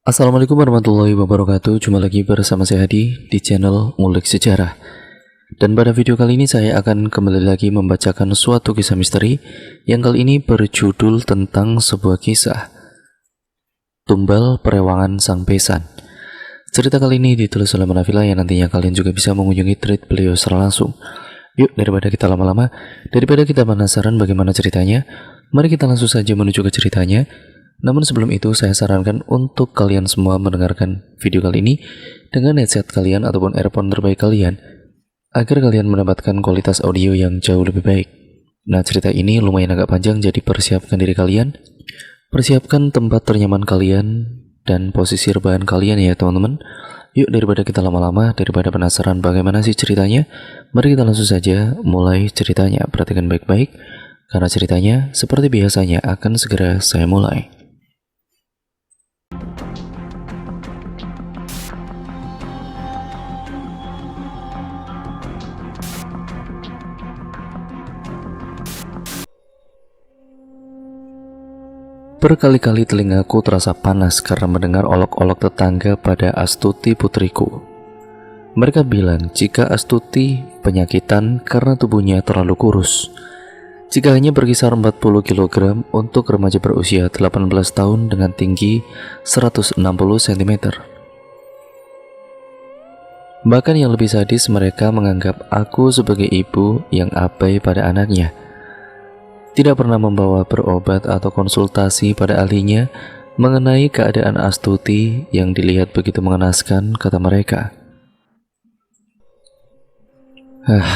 Assalamualaikum warahmatullahi wabarakatuh. Jumpa lagi bersama saya Hadi di channel Ngulik Sejarah. Dan pada video kali ini saya akan kembali lagi membacakan suatu kisah misteri yang kali ini berjudul tentang sebuah kisah Tumbal Perewangan Sang Besan. Cerita kali ini ditulis oleh Manafila yang nantinya kalian juga bisa mengunjungi thread beliau secara langsung. Yuk, daripada kita lama-lama, daripada kita penasaran bagaimana ceritanya, mari kita langsung saja menuju ke ceritanya. Namun sebelum itu saya sarankan untuk kalian semua mendengarkan video kali ini dengan headset kalian ataupun earphone terbaik kalian agar kalian mendapatkan kualitas audio yang jauh lebih baik. Nah, cerita ini lumayan agak panjang, jadi persiapkan diri kalian, persiapkan tempat ternyaman kalian dan posisi rebahan kalian ya teman-teman. Yuk, daripada kita lama-lama, daripada penasaran bagaimana sih ceritanya, mari kita langsung saja mulai ceritanya. Perhatikan baik-baik karena ceritanya seperti biasanya akan segera saya mulai. Berkali-kali telingaku terasa panas karena mendengar olok-olok tetangga pada Astuti putriku. Mereka bilang jika Astuti penyakitan karena tubuhnya terlalu kurus. Jika hanya berkisar 40 kg untuk remaja berusia 18 tahun dengan tinggi 160 cm. Bahkan yang lebih sadis, mereka menganggap aku sebagai ibu yang abai pada anaknya. Tidak pernah membawa berobat atau konsultasi pada ahlinya mengenai keadaan Astuti yang dilihat begitu mengenaskan, kata mereka.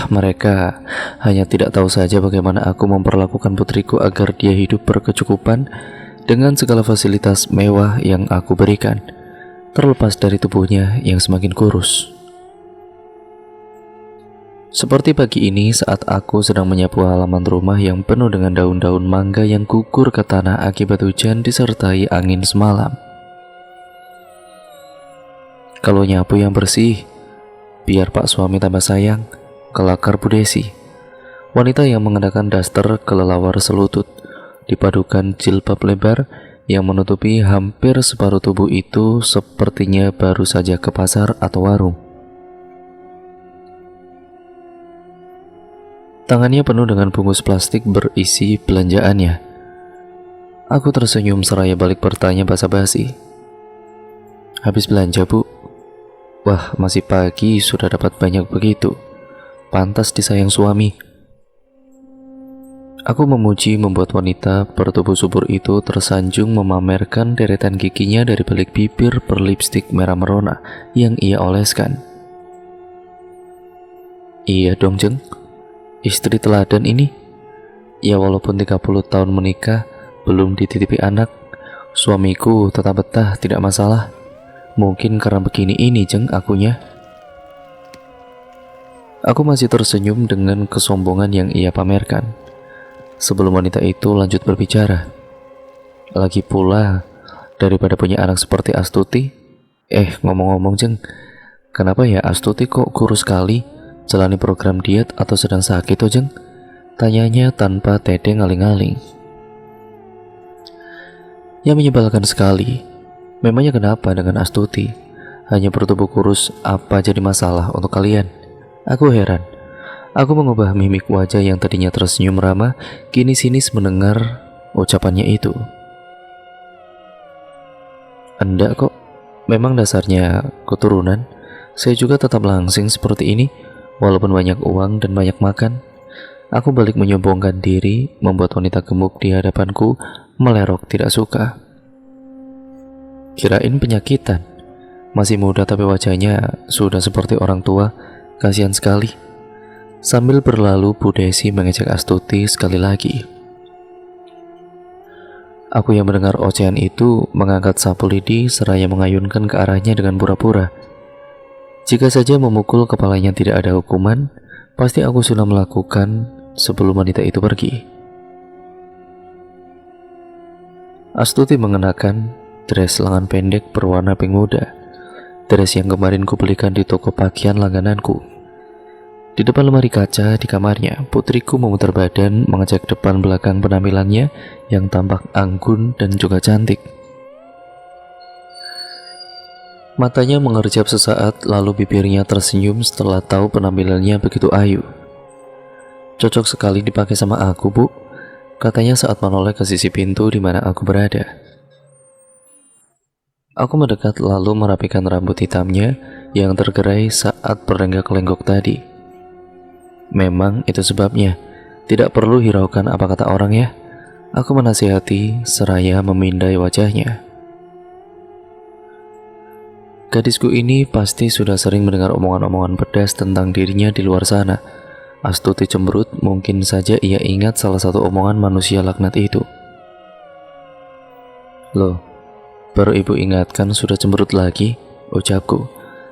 Mereka hanya tidak tahu saja bagaimana aku memperlakukan putriku agar dia hidup berkecukupan dengan segala fasilitas mewah yang aku berikan, terlepas dari tubuhnya yang semakin kurus. Seperti pagi ini saat aku sedang menyapu halaman rumah yang penuh dengan daun-daun mangga yang gugur ke tanah akibat hujan disertai angin semalam. Kalau nyapu yang bersih, biar Pak suami tambah sayang, kelakar Bu Desi. Wanita yang mengenakan daster kelelawar selutut, dipadukan jilbab lebar yang menutupi hampir separuh tubuh itu sepertinya baru saja ke pasar atau warung. Tangannya penuh dengan bungkus plastik berisi belanjaannya. Aku tersenyum seraya balik bertanya basa-basi. Habis belanja, Bu? Wah, masih pagi sudah dapat banyak begitu. Pantas disayang suami. Aku memuji membuat wanita bertubuh subur itu tersanjung memamerkan deretan giginya dari balik bibir berlipstik merah merona yang ia oleskan. Iya dong, Jeng. Istri teladan ini. Ya walaupun 30 tahun menikah, belum dititipi anak, suamiku tetap betah, tidak masalah. Mungkin karena begini ini, Jeng, akunya. Aku masih tersenyum dengan kesombongan yang ia pamerkan. Sebelum wanita itu lanjut berbicara. Lagi pula, daripada punya anak seperti Astuti. Ngomong-ngomong, Jeng, kenapa ya Astuti kok kurus sekali? Jalani program diet atau sedang sakit, Jeng? Tanyanya tanpa tedeng aling-aling. Yang menyebalkan sekali, memangnya kenapa dengan Astuti? Hanya bertubuh kurus, apa jadi masalah untuk kalian? Aku heran. Aku mengubah mimik wajah yang tadinya tersenyum ramah, kini sinis mendengar ucapannya itu. Enggak kok, memang dasarnya keturunan. Saya juga tetap langsing seperti ini. Walaupun banyak uang dan banyak makan, aku balik menyombongkan diri, membuat wanita gemuk di hadapanku melerok tidak suka. Kirain penyakitan. Masih muda tapi wajahnya sudah seperti orang tua, kasihan sekali. Sambil berlalu, Bu Desi mengejek Astuti sekali lagi. Aku yang mendengar ocehan itu mengangkat sapu lidi seraya mengayunkan ke arahnya dengan pura-pura. Jika saja memukul kepalanya tidak ada hukuman, pasti aku sudah melakukan sebelum wanita itu pergi. Astuti mengenakan dress lengan pendek berwarna pink muda, dress yang kemarin kubelikan di toko pakaian langgananku. Di depan lemari kaca di kamarnya, putriku memutar badan mengecek depan belakang penampilannya yang tampak anggun dan juga cantik. Matanya mengerjap sesaat, lalu bibirnya tersenyum setelah tahu penampilannya begitu ayu. "Cocok sekali dipakai sama aku, Bu," katanya saat menoleh ke sisi pintu di mana aku berada. Aku mendekat lalu merapikan rambut hitamnya yang tergerai saat berlenggak-lenggok tadi. "Memang itu sebabnya. Tidak perlu hiraukan apa kata orang ya," aku menasihati seraya memindai wajahnya. Gadisku ini pasti sudah sering mendengar omongan-omongan pedas tentang dirinya di luar sana. Astuti cemberut, mungkin saja ia ingat salah satu omongan manusia laknat itu. "Loh, baru ibu ingatkan sudah cemberut lagi?" ucapku.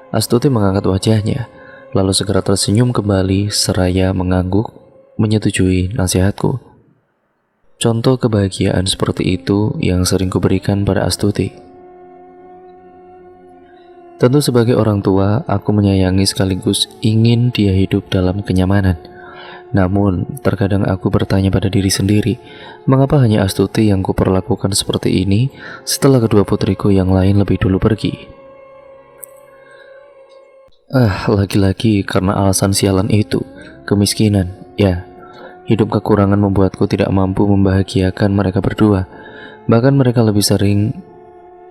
Astuti mengangkat wajahnya, lalu segera tersenyum kembali seraya mengangguk menyetujui nasihatku. Contoh kebahagiaan seperti itu yang sering kuberikan pada Astuti. Tentu sebagai orang tua, aku menyayangi sekaligus ingin dia hidup dalam kenyamanan. Namun, terkadang aku bertanya pada diri sendiri, mengapa hanya Astuti yang kuperlakukan seperti ini setelah kedua putriku yang lain lebih dulu pergi? Lagi-lagi karena alasan sialan itu, kemiskinan. Ya, hidup kekurangan membuatku tidak mampu membahagiakan mereka berdua. Bahkan mereka lebih sering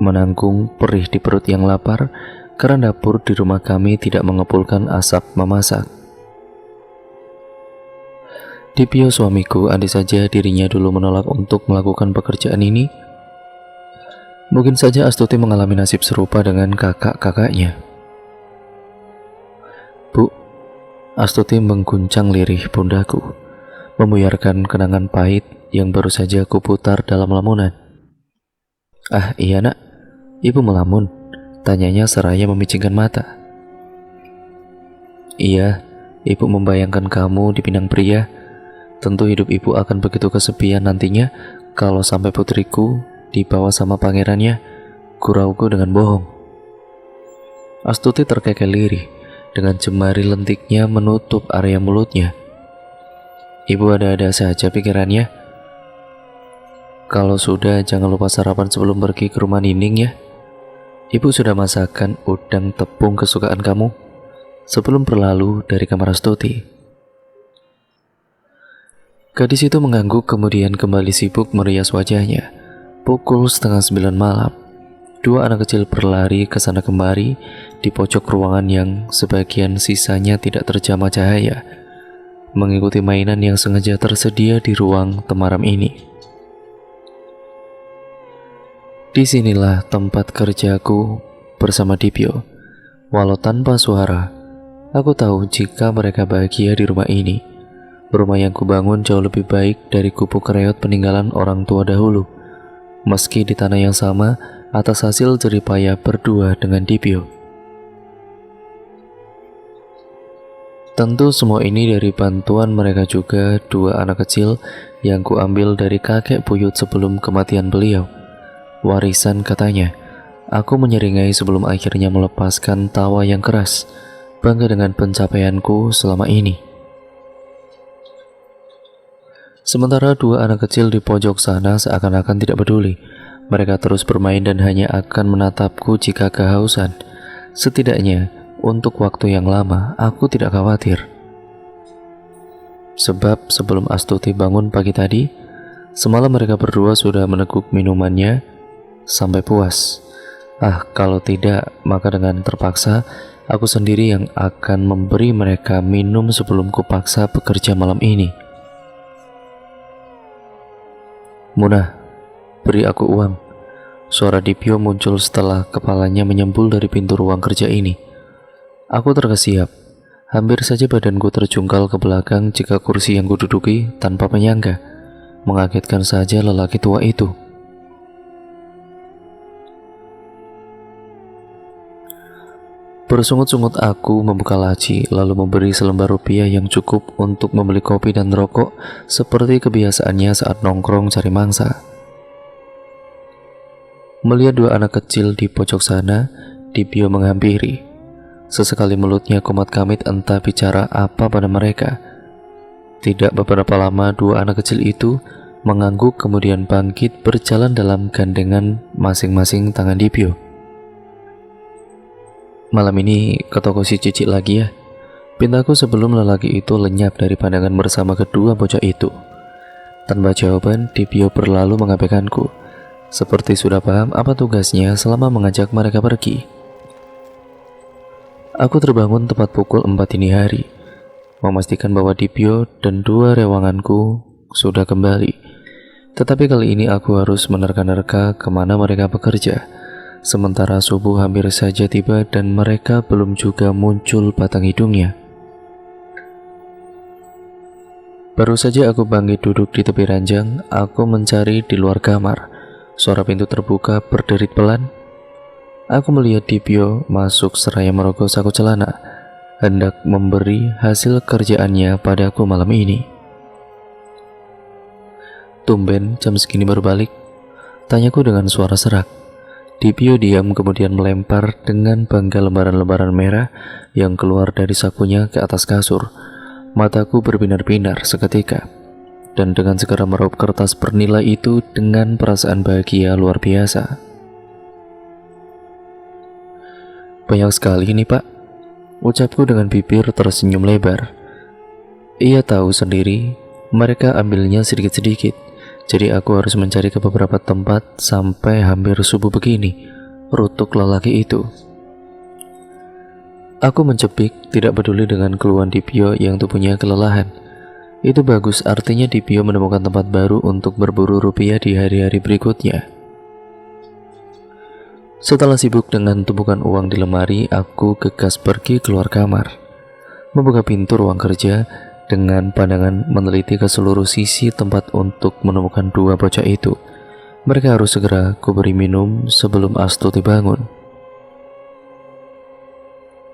menanggung perih di perut yang lapar karena dapur di rumah kami tidak mengepulkan asap memasak. Dipio suamiku, andai saja dirinya dulu menolak untuk melakukan pekerjaan ini, mungkin saja Astuti mengalami nasib serupa dengan kakak-kakaknya. "Bu," Astuti mengguncang lirih pundaku, membuyarkan kenangan pahit yang baru saja kuputar dalam lamunan. Iya nak, ibu melamun?" tanyanya seraya memicingkan mata. "Iya, ibu membayangkan kamu di Pinang Pria. Tentu hidup ibu akan begitu kesepian nantinya kalau sampai putriku dibawa sama pangerannya," gurauku dengan bohong. Astuti terkekeh lirih dengan jemari lentiknya menutup area mulutnya. "Ibu ada-ada saja pikirannya. Kalau sudah, jangan lupa sarapan sebelum pergi ke rumah Nining ya. Ibu sudah masakkan udang tepung kesukaan kamu," sebelum berlalu dari kamar Astuti. Gadis itu mengangguk kemudian kembali sibuk merias wajahnya. Pukul 8:30 malam, dua anak kecil berlari ke sana kemari di pojok ruangan yang sebagian sisanya tidak terjamah cahaya, mengikuti mainan yang sengaja tersedia di ruang temaram ini. Disinilah tempat kerjaku bersama Dipio. Walau tanpa suara, aku tahu jika mereka bahagia di rumah ini. Rumah yang kubangun jauh lebih baik dari gubuk reot peninggalan orang tua dahulu. Meski di tanah yang sama, atas hasil jeripaya berdua dengan Dipio. Tentu semua ini dari bantuan mereka juga, dua anak kecil yang kuambil dari kakek buyut sebelum kematian beliau. Warisan katanya. Aku menyeringai sebelum akhirnya melepaskan tawa yang keras, bangga dengan pencapaianku selama ini. Sementara dua anak kecil di pojok sana seakan-akan tidak peduli. Mereka terus bermain dan hanya akan menatapku jika kehausan. Setidaknya, untuk waktu yang lama, aku tidak khawatir. Sebab sebelum Astuti bangun pagi tadi, semalam mereka berdua sudah meneguk minumannya sampai puas. Kalau tidak, maka dengan terpaksa, aku sendiri yang akan memberi mereka minum sebelum kupaksa bekerja malam ini. "Munah, beri aku uang." Suara Dipio muncul setelah kepalanya menyembul dari pintu ruang kerja ini. Aku terkesiap. Hampir saja badanku terjungkal ke belakang jika kursi yang kududuki tanpa penyangga. Mengagetkan saja lelaki tua itu. Bersungut-sungut aku membuka laci, lalu memberi selembar rupiah yang cukup untuk membeli kopi dan rokok seperti kebiasaannya saat nongkrong cari mangsa. Melihat dua anak kecil di pojok sana, Dipio menghampiri. Sesekali mulutnya komat-kamit entah bicara apa pada mereka. Tidak beberapa lama dua anak kecil itu mengangguk kemudian bangkit berjalan dalam gandengan masing-masing tangan Dipio. malam ini ke toko si Cici lagi ya? Pintaku sebelum lelaki itu lenyap dari pandangan bersama kedua bocah itu. Tanpa jawaban, Dipio berlalu mengabaikanku. Seperti sudah paham apa tugasnya selama mengajak mereka pergi. Aku terbangun tepat pukul 4 dini hari, memastikan bahwa Dipio dan dua rewanganku sudah kembali. Tetapi kali ini aku harus menerka-nerka kemana mereka bekerja. Sementara subuh hampir saja tiba dan mereka belum juga muncul batang hidungnya. Baru saja aku bangkit duduk di tepi ranjang, aku mencari di luar kamar. Suara pintu terbuka berderit pelan. Aku melihat Dipio masuk seraya merogoh saku celana, hendak memberi hasil kerjaannya padaku malam ini. Tumben jam segini baru balik? Tanyaku dengan suara serak. Dipio diam kemudian melempar dengan bangga lembaran-lembaran merah yang keluar dari sakunya ke atas kasur. Mataku berbinar-binar seketika, dan dengan segera meraup kertas bernilai itu dengan perasaan bahagia luar biasa. Banyak sekali ini pak, ucapku dengan bibir tersenyum lebar. Ia tahu sendiri, mereka ambilnya sedikit-sedikit, jadi aku harus mencari ke beberapa tempat sampai hampir subuh begini, rutuk lelaki itu. Aku mencepik, tidak peduli dengan keluhan Dipio yang tubuhnya kelelahan. Itu bagus, artinya Dipio menemukan tempat baru untuk berburu rupiah di hari-hari berikutnya. Setelah sibuk dengan tumpukan uang di lemari, aku gegas pergi keluar kamar. Membuka pintu ruang kerja, dengan pandangan meneliti ke seluruh sisi tempat untuk menemukan dua bocah itu. Mereka harus segera kuberi minum sebelum Astuti bangun.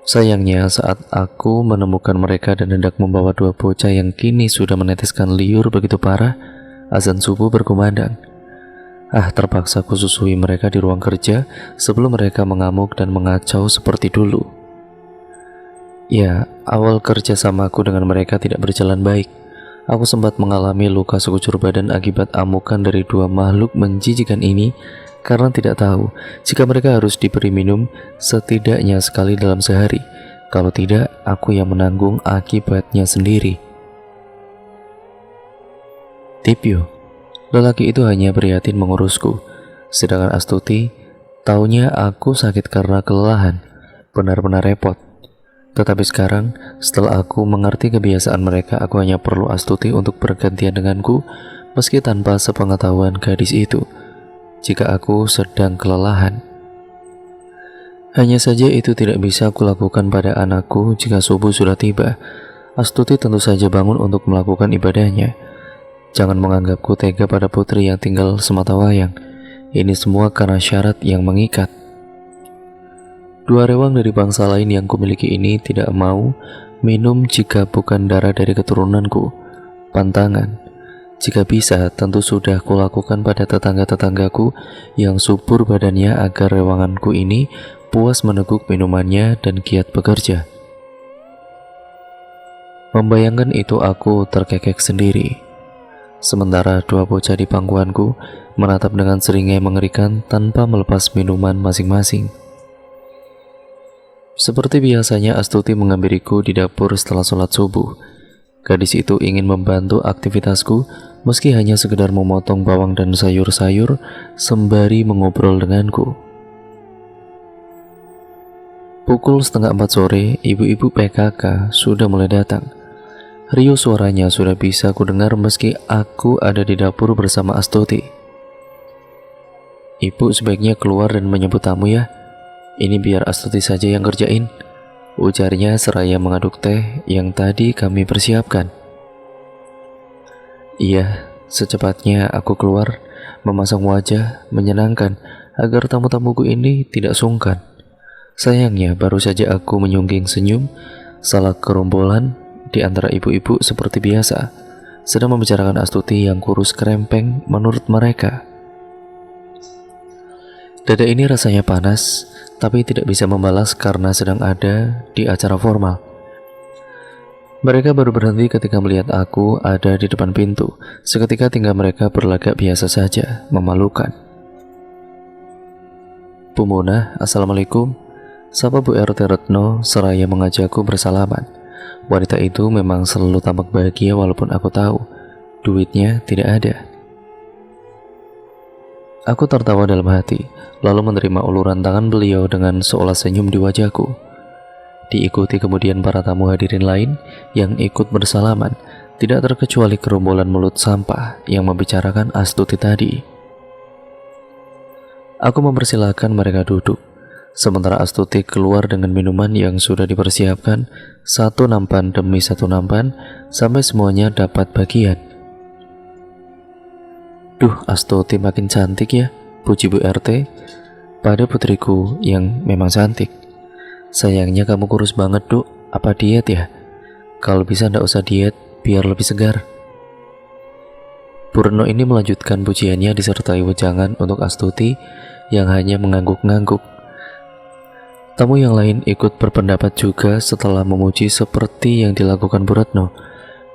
Sayangnya saat aku menemukan mereka dan hendak membawa dua bocah yang kini sudah meneteskan liur begitu parah, azan subuh berkumandang. Terpaksa aku susui mereka di ruang kerja sebelum mereka mengamuk dan mengacau seperti dulu. Ya, awal kerja samaku dengan mereka tidak berjalan baik. Aku sempat mengalami luka sekujur badan akibat amukan dari dua makhluk menjijikan ini karena tidak tahu jika mereka harus diberi minum setidaknya sekali dalam sehari. Kalau tidak, aku yang menanggung akibatnya sendiri. Dipio, lelaki itu hanya prihatin mengurusku, sedangkan Astuti taunya aku sakit karena kelelahan. Benar-benar repot. Tetapi sekarang, setelah aku mengerti kebiasaan mereka, aku hanya perlu Astuti untuk bergantian denganku, meski tanpa sepengetahuan gadis itu, jika aku sedang kelelahan. Hanya saja itu tidak bisa aku lakukan pada anakku jika subuh sudah tiba. Astuti tentu saja bangun untuk melakukan ibadahnya. Jangan menganggapku tega pada putri yang tinggal semata wayang. Ini semua karena syarat yang mengikat. Dua rewang dari bangsa lain yang kumiliki ini tidak mau minum jika bukan darah dari keturunanku. Pantangan, jika bisa tentu sudah kulakukan pada tetangga-tetanggaku yang subur badannya agar rewanganku ini puas meneguk minumannya dan giat bekerja. Membayangkan itu aku terkekek sendiri. Sementara dua bocah di pangkuanku menatap dengan seringai mengerikan tanpa melepas minuman masing-masing. Seperti biasanya, Astuti menghampiriku di dapur setelah sholat subuh. Gadis itu ingin membantu aktivitasku, meski hanya sekedar memotong bawang dan sayur-sayur sembari mengobrol denganku. Pukul 3:30 sore, ibu-ibu PKK sudah mulai datang. Riuh suaranya sudah bisa kudengar meski aku ada di dapur bersama Astuti. Ibu sebaiknya keluar dan menyebut tamu ya. Ini biar Astuti saja yang kerjain, ujarnya seraya mengaduk teh yang tadi kami persiapkan. Iya, secepatnya aku keluar, memasang wajah menyenangkan agar tamu-tamuku ini tidak sungkan. Sayangnya baru saja aku menyungging senyum, salah gerombolan di antara ibu-ibu seperti biasa sedang membicarakan Astuti yang kurus kerempeng menurut mereka. Dada ini rasanya panas, tapi tidak bisa membalas karena sedang ada di acara formal. Mereka baru berhenti ketika melihat aku ada di depan pintu. Seketika tingkah mereka berlagak biasa saja, memalukan. Bu Mona, assalamualaikum. Sapa Bu RT Retno seraya mengajakku bersalaman. Wanita itu memang selalu tampak bahagia walaupun aku tahu duitnya tidak ada. Aku tertawa dalam hati, lalu menerima uluran tangan beliau dengan seolah senyum di wajahku. Diikuti kemudian para tamu hadirin lain yang ikut bersalaman, tidak terkecuali gerombolan mulut sampah yang membicarakan Astuti tadi. Aku mempersilahkan mereka duduk, sementara Astuti keluar dengan minuman yang sudah dipersiapkan, satu nampan demi satu nampan, sampai semuanya dapat bagian. Duh, Astuti makin cantik ya, puji Bu RT pada putriku yang memang cantik. Sayangnya kamu kurus banget, Duk. Apa diet ya? Kalau bisa ndak usah diet, biar lebih segar. Purno ini melanjutkan pujiannya disertai wejangan untuk Astuti yang hanya mengangguk-ngangguk. Tamu yang lain ikut berpendapat juga setelah memuji seperti yang dilakukan Bu Retno.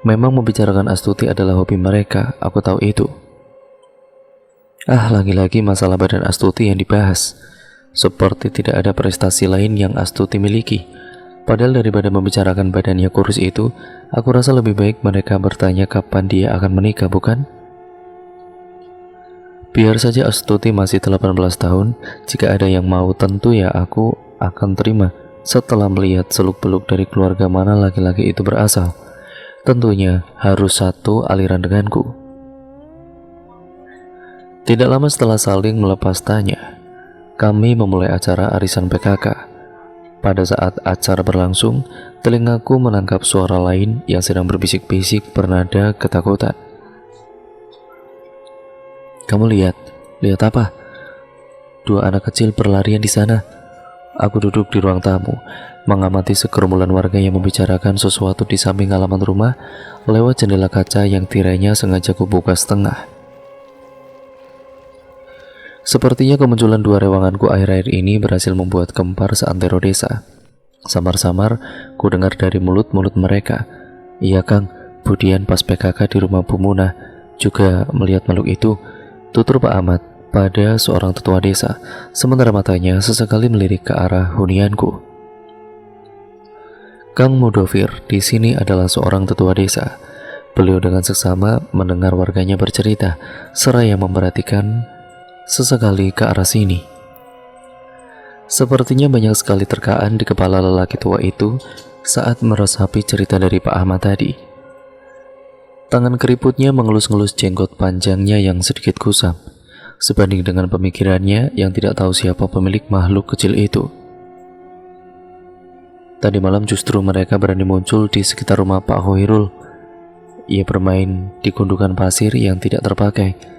Memang membicarakan Astuti adalah hobi mereka, aku tahu itu. Lagi-lagi masalah badan Astuti yang dibahas. Seperti tidak ada prestasi lain yang Astuti miliki. Padahal daripada membicarakan badannya kurus itu, aku rasa lebih baik mereka bertanya kapan dia akan menikah, bukan? Biar saja Astuti masih 18 tahun, jika ada yang mau tentu ya aku akan terima setelah melihat seluk-beluk dari keluarga mana laki-laki itu berasal. Tentunya harus satu aliran denganku. Tidak lama setelah saling melepas tanya, kami memulai acara arisan PKK. Pada saat acara berlangsung, telingaku menangkap suara lain yang sedang berbisik-bisik bernada ketakutan. Kamu lihat apa? Dua anak kecil berlarian di sana. Aku duduk di ruang tamu, mengamati segerombolan warga yang membicarakan sesuatu di samping halaman rumah lewat jendela kaca yang tirainya sengaja kubuka setengah. Sepertinya kemunculan dua rewanganku akhir-akhir ini berhasil membuat gempar seantero desa. Samar-samar ku dengar dari mulut-mulut mereka, "Iya Kang, Budian pas PKK di rumah Bu Munah juga melihat makhluk itu," tutur Pak Ahmad pada seorang tetua desa, sementara matanya sesekali melirik ke arah hunianku. Kang Mudofir di sini adalah seorang tetua desa. Beliau dengan seksama mendengar warganya bercerita, seraya memperhatikan sesekali ke arah sini. Sepertinya banyak sekali terkaan di kepala lelaki tua itu saat meresapi cerita dari Pak Ahmad tadi. Tangan keriputnya mengelus-ngelus jenggot panjangnya yang sedikit kusam, sebanding dengan pemikirannya yang tidak tahu siapa pemilik makhluk kecil itu. Tadi malam justru mereka berani muncul di sekitar rumah Pak Hoirul. Ia bermain di gundukan pasir yang tidak terpakai.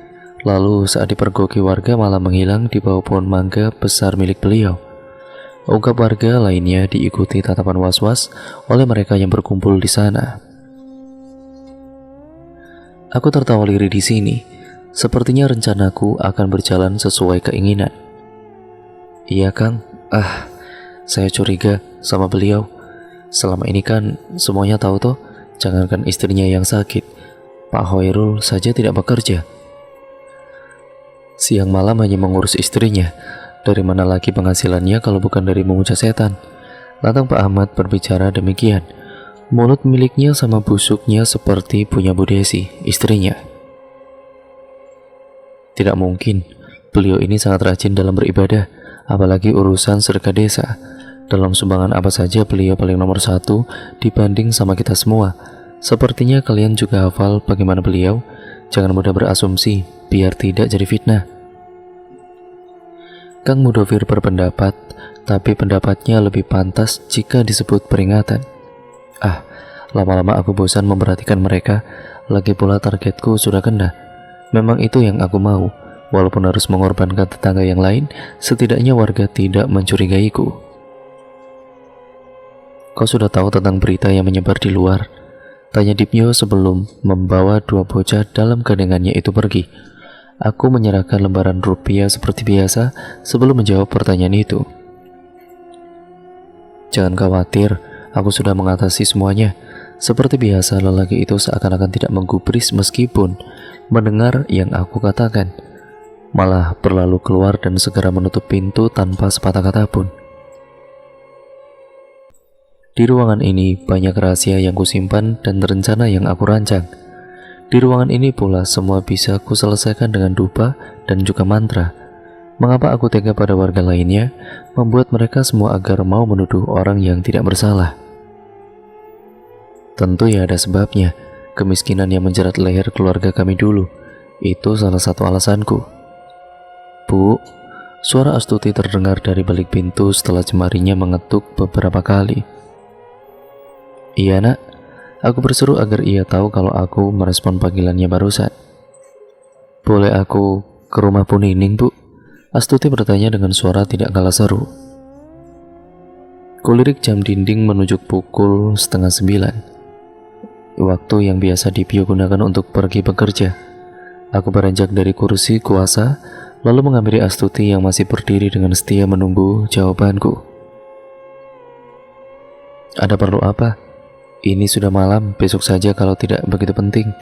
Lalu saat dipergoki warga malah menghilang di bawah pohon mangga besar milik beliau. Ungkap warga lainnya diikuti tatapan was-was oleh mereka yang berkumpul di sana. Aku tertawa lirih di sini. Sepertinya rencanaku akan berjalan sesuai keinginan. Iya Kang, saya curiga sama beliau. Selama ini kan semuanya tahu toh, jangankan istrinya yang sakit, Pak Hoirul saja tidak bekerja. Siang malam hanya mengurus istrinya. Dari mana lagi penghasilannya kalau bukan dari memuja setan? Lantang Pak Ahmad berbicara demikian. Mulut miliknya sama busuknya seperti punya Bu Desi, istrinya. Tidak mungkin, beliau ini sangat rajin dalam beribadah, apalagi urusan sedekah desa. Dalam sumbangan apa saja beliau paling nomor satu dibanding sama kita semua. Sepertinya kalian juga hafal bagaimana beliau. Jangan mudah berasumsi, biar tidak jadi fitnah. Kang Mudofir berpendapat, tapi pendapatnya lebih pantas jika disebut peringatan. Lama-lama aku bosan memperhatikan mereka. Lagi pula targetku sudah kena. Memang itu yang aku mau. Walaupun harus mengorbankan tetangga yang lain, setidaknya warga tidak mencurigaiku. Kau sudah tahu tentang berita yang menyebar di luar? Tanya Dipnyo sebelum membawa dua bocah dalam gandengannya itu pergi. Aku menyerahkan lembaran rupiah seperti biasa sebelum menjawab pertanyaan itu. Jangan khawatir, aku sudah mengatasi semuanya. Seperti biasa, lelaki itu seakan-akan tidak menggubris meskipun mendengar yang aku katakan. Malah berlalu keluar dan segera menutup pintu tanpa sepatah kata pun. Di ruangan ini banyak rahasia yang kusimpan dan rencana yang aku rancang. Di ruangan ini pula semua bisa kuselesaikan dengan dupa dan juga mantra. Mengapa aku tega pada warga lainnya, membuat mereka semua agar mau menuduh orang yang tidak bersalah? Tentu ya ada sebabnya. Kemiskinan yang menjerat leher keluarga kami dulu. Itu salah satu alasanku. Bu, suara Astuti terdengar dari balik pintu setelah jemarinya mengetuk beberapa kali. Iya nak, aku berseru agar ia tahu kalau aku merespon panggilannya barusan. Boleh aku ke rumah Bu Nining, Bu? Astuti bertanya dengan suara tidak kalah seru. Kulirik jam dinding menunjuk pukul 8:30. Waktu yang biasa Dipio gunakan untuk pergi bekerja. Aku beranjak dari kursi kuasa, lalu menghampiri Astuti yang masih berdiri dengan setia menunggu jawabanku. Ada perlu apa? Ini sudah malam, besok saja kalau tidak begitu penting.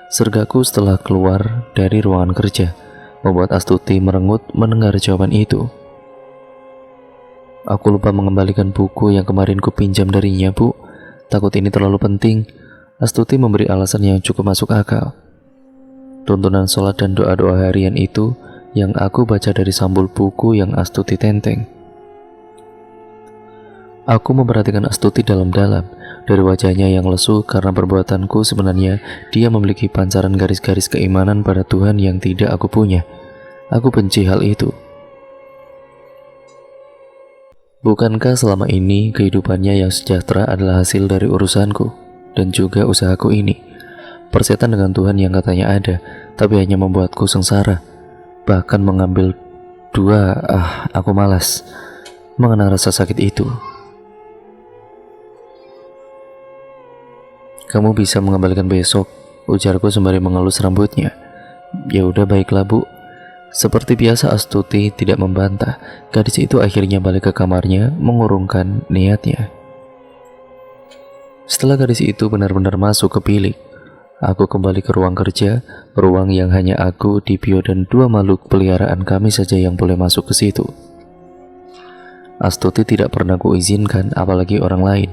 Sergaku setelah keluar dari ruangan kerja, membuat Astuti merengut mendengar jawaban itu. Aku lupa mengembalikan buku yang kemarin ku pinjam darinya, Bu. Takut ini terlalu penting. Astuti memberi alasan yang cukup masuk akal. Tuntunan sholat dan doa-doa harian itu yang aku baca dari sambul buku yang Astuti tenteng. Aku memperhatikan Astuti dalam-dalam. Dari wajahnya yang lesu karena perbuatanku, sebenarnya dia memiliki pancaran garis-garis keimanan pada Tuhan yang tidak aku punya. Aku benci hal itu. Bukankah selama ini kehidupannya yang sejahtera adalah hasil dari urusanku dan juga usahaku ini? Persetan dengan Tuhan yang katanya ada, tapi hanya membuatku sengsara. Bahkan mengambil dua, aku malas mengenal rasa sakit itu. Kamu bisa mengembalikan besok, ujarku sembari mengelus rambutnya. Ya udah baiklah, Bu. Seperti biasa Astuti tidak membantah. Gadis itu akhirnya balik ke kamarnya mengurungkan niatnya. Setelah gadis itu benar-benar masuk ke bilik, aku kembali ke ruang kerja, ruang yang hanya aku, Dipio, dan dua makhluk peliharaan kami saja yang boleh masuk ke situ. Astuti tidak pernah kuizinkan, apalagi orang lain.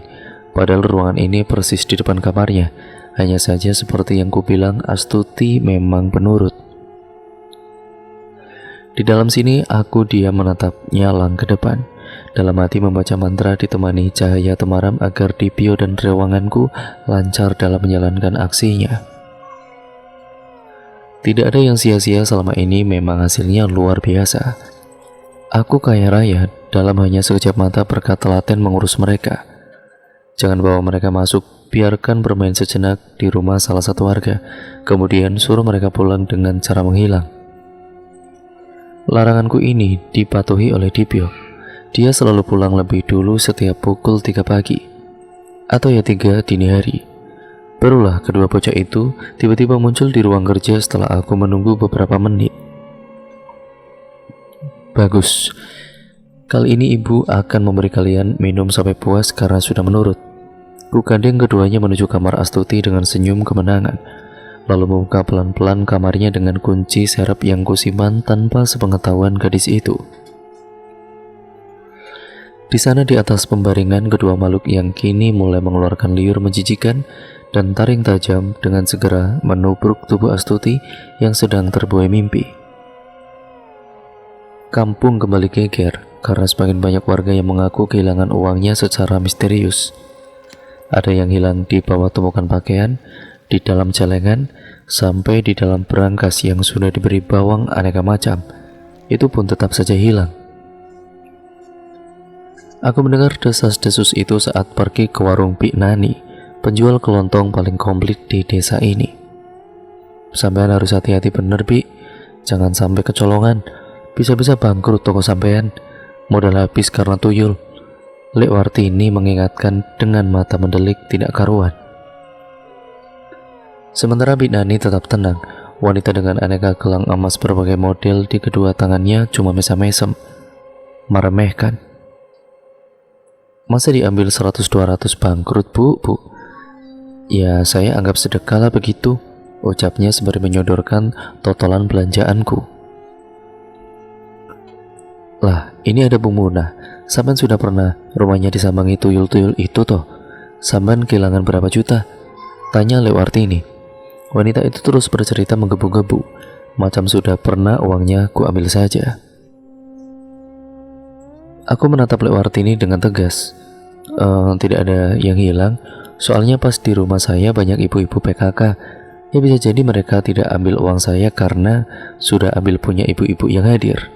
Padahal ruangan ini persis di depan kamarnya. Hanya saja seperti yang kubilang, Astuti memang penurut. Di dalam sini aku diam menatapnya lang ke depan. Dalam hati membaca mantra ditemani cahaya temaram agar Dipio dan ruanganku lancar dalam menjalankan aksinya. Tidak ada yang sia-sia selama ini, memang hasilnya luar biasa. Aku kaya raya dalam hanya sekejap mata berkat telaten mengurus mereka. Jangan bawa mereka masuk, biarkan bermain sejenak di rumah salah satu warga, kemudian suruh mereka pulang dengan cara menghilang. Laranganku ini dipatuhi oleh Dipio. Dia selalu pulang lebih dulu setiap pukul 3 pagi, atau ya 3 dini hari. Barulah kedua bocah itu tiba-tiba muncul di ruang kerja setelah aku menunggu beberapa menit. Bagus. Kali ini ibu akan memberi kalian minum sampai puas karena sudah menurut. Ku gandeng keduanya menuju kamar Astuti dengan senyum kemenangan, lalu membuka pelan-pelan kamarnya dengan kunci serep yang kusimpan tanpa sepengetahuan gadis itu. Di sana di atas pembaringan, kedua makhluk yang kini mulai mengeluarkan liur menjijikan dan taring tajam dengan segera menubruk tubuh Astuti yang sedang terbuai mimpi. Kampung kembali geger karena semakin banyak warga yang mengaku kehilangan uangnya secara misterius. Ada yang hilang di bawah tumpukan pakaian, di dalam celengan, sampai di dalam berangkas yang sudah diberi bawang aneka macam. Itu pun tetap saja hilang. Aku mendengar desas-desus itu saat pergi ke warung Pik Nani, penjual kelontong paling komplit di desa ini. Sampean harus hati-hati bener, Bi. Jangan sampai kecolongan. Bisa-bisa bangkrut toko sampean. Modal habis karena tuyul. Lek Wartini mengingatkan dengan mata mendelik tidak karuan. Sementara Pik Nani tetap tenang. Wanita dengan aneka gelang emas berbagai model di kedua tangannya cuma mesem-mesem, meremehkan. Masa diambil 100-200 bangkrut, Bu? Ya saya anggap sedekah lah begitu, ucapnya sembari menyodorkan totalan belanjaanku. Lah, ini ada Bu Munah. Samban sudah pernah rumahnya disambangi tuyul-tuyul itu toh. Samban kehilangan berapa juta? Tanya Lewartini. Wanita itu terus bercerita menggebu-gebu, macam sudah pernah uangnya ku ambil saja. Aku menatap Lewartini dengan tegas. Tidak ada yang hilang, soalnya pas di rumah saya banyak ibu-ibu PKK. Ya bisa jadi mereka tidak ambil uang saya karena sudah ambil punya ibu-ibu yang hadir.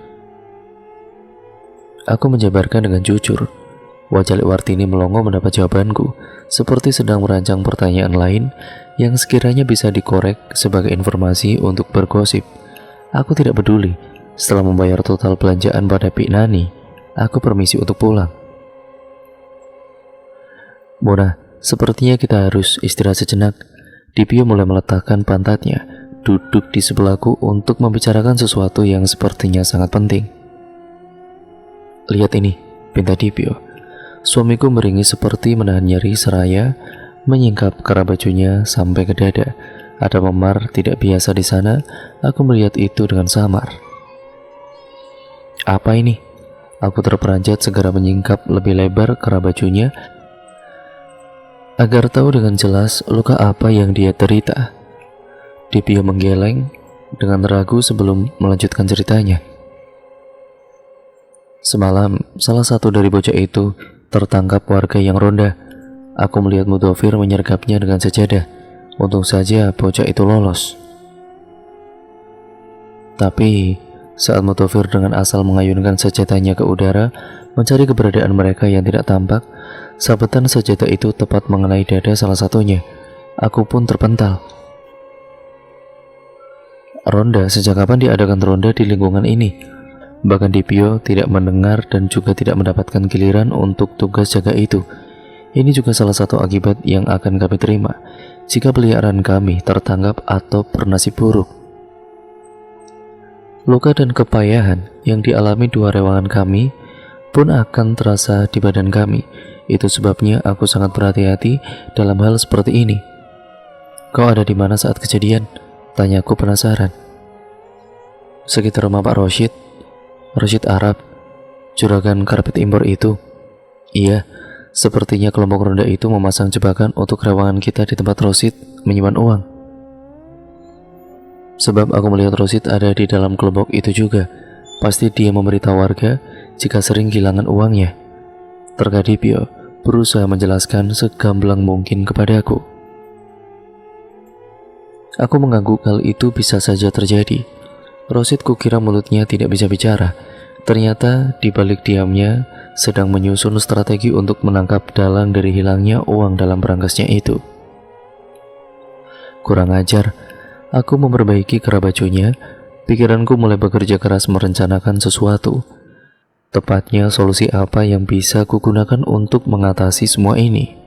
Aku menjabarkan dengan jujur. Wajah Lewartini melongo mendapat jawabanku, seperti sedang merancang pertanyaan lain yang sekiranya bisa dikorek sebagai informasi untuk bergosip. Aku tidak peduli. Setelah membayar total belanjaan pada Pik Nani, aku permisi untuk pulang. Mona, sepertinya kita harus istirahat sejenak. Dipio mulai meletakkan pantatnya, duduk di sebelahku untuk membicarakan sesuatu yang sepertinya sangat penting. Lihat ini, pinta Dipio. Suamiku meringis seperti menahan nyeri seraya menyingkap kerah bajunya sampai ke dada. Ada memar tidak biasa di sana. Aku melihat itu dengan samar. Apa ini? Aku terperanjat segera menyingkap lebih lebar kerah bajunya agar tahu dengan jelas luka apa yang dia derita. Dipio menggeleng dengan ragu sebelum melanjutkan ceritanya. Semalam, salah satu dari bocah itu tertangkap warga yang ronda. Aku melihat Mudofir menyergapnya dengan sajadah. Untung saja bocah itu lolos. Tapi, saat Mudofir dengan asal mengayunkan sajadahnya ke udara, mencari keberadaan mereka yang tidak tampak, sabetan sajadah itu tepat mengenai dada salah satunya. Aku pun terpental. Ronda, sejak kapan diadakan ronda di lingkungan ini? Bahkan Dipio tidak mendengar dan juga tidak mendapatkan giliran untuk tugas jaga itu. Ini juga salah satu akibat yang akan kami terima jika peliharaan kami tertangkap atau bernasib buruk. Luka dan kepayahan yang dialami dua rewangan kami pun akan terasa di badan kami. Itu sebabnya aku sangat berhati-hati dalam hal seperti ini. Kau ada di mana saat kejadian? Tanyaku penasaran. Sekitar rumah Pak Rosyid. Rosyid Arab, juragan karpet impor itu. Iya, sepertinya kelompok ronda itu memasang jebakan untuk rewangan kita di tempat Rosyid menyimpan uang. Sebab aku melihat Rosyid ada di dalam kelompok itu juga. Pasti dia memberitahu warga jika sering kehilangan uangnya. Terkadipio berusaha menjelaskan segamblang mungkin kepadaku. Aku mengangguk hal itu bisa saja terjadi. Rosyid kukira mulutnya tidak bisa bicara. Ternyata di balik diamnya sedang menyusun strategi untuk menangkap dalang dari hilangnya uang dalam berangkasnya itu. Kurang ajar. Aku memperbaiki kerah bajunya. Pikiranku mulai bekerja keras merencanakan sesuatu. Tepatnya solusi apa yang bisa kugunakan untuk mengatasi semua ini.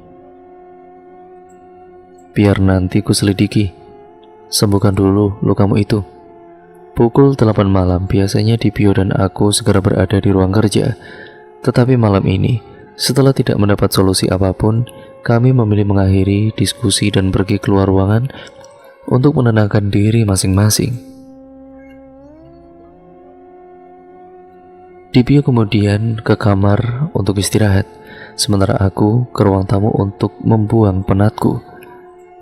Biar nanti kuselidiki. Sembuhkan dulu lukamu itu. Pukul 8 malam biasanya Dipio dan aku segera berada di ruang kerja. Tetapi malam ini, setelah tidak mendapat solusi apapun, kami memilih mengakhiri diskusi dan pergi keluar ruangan untuk menenangkan diri masing-masing. Dipio kemudian ke kamar untuk istirahat, sementara aku ke ruang tamu untuk membuang penatku,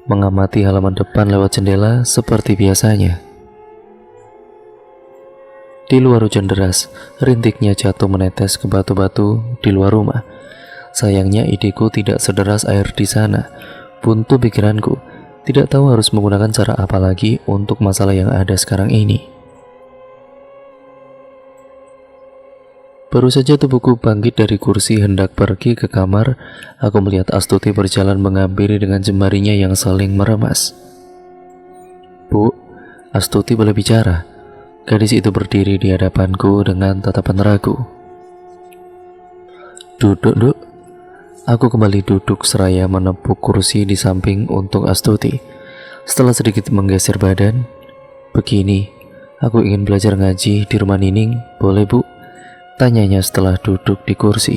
mengamati halaman depan lewat jendela seperti biasanya. Di luar hujan deras, rintiknya jatuh menetes ke batu-batu di luar rumah. Sayangnya ideku tidak sederas air di sana. Buntu pikiranku, tidak tahu harus menggunakan cara apa lagi untuk masalah yang ada sekarang ini. Baru saja tubuhku bangkit dari kursi hendak pergi ke kamar, aku melihat Astuti berjalan menghampiri dengan jemarinya yang saling meremas. Bu, Astuti boleh bicara. Gadis itu berdiri di hadapanku dengan tatapan ragu. Duduk, Duk. Aku kembali duduk seraya menepuk kursi di samping untuk Astuti. Setelah sedikit menggeser badan, begini, aku ingin belajar ngaji di rumah Nining, boleh Bu? Tanyanya setelah duduk di kursi.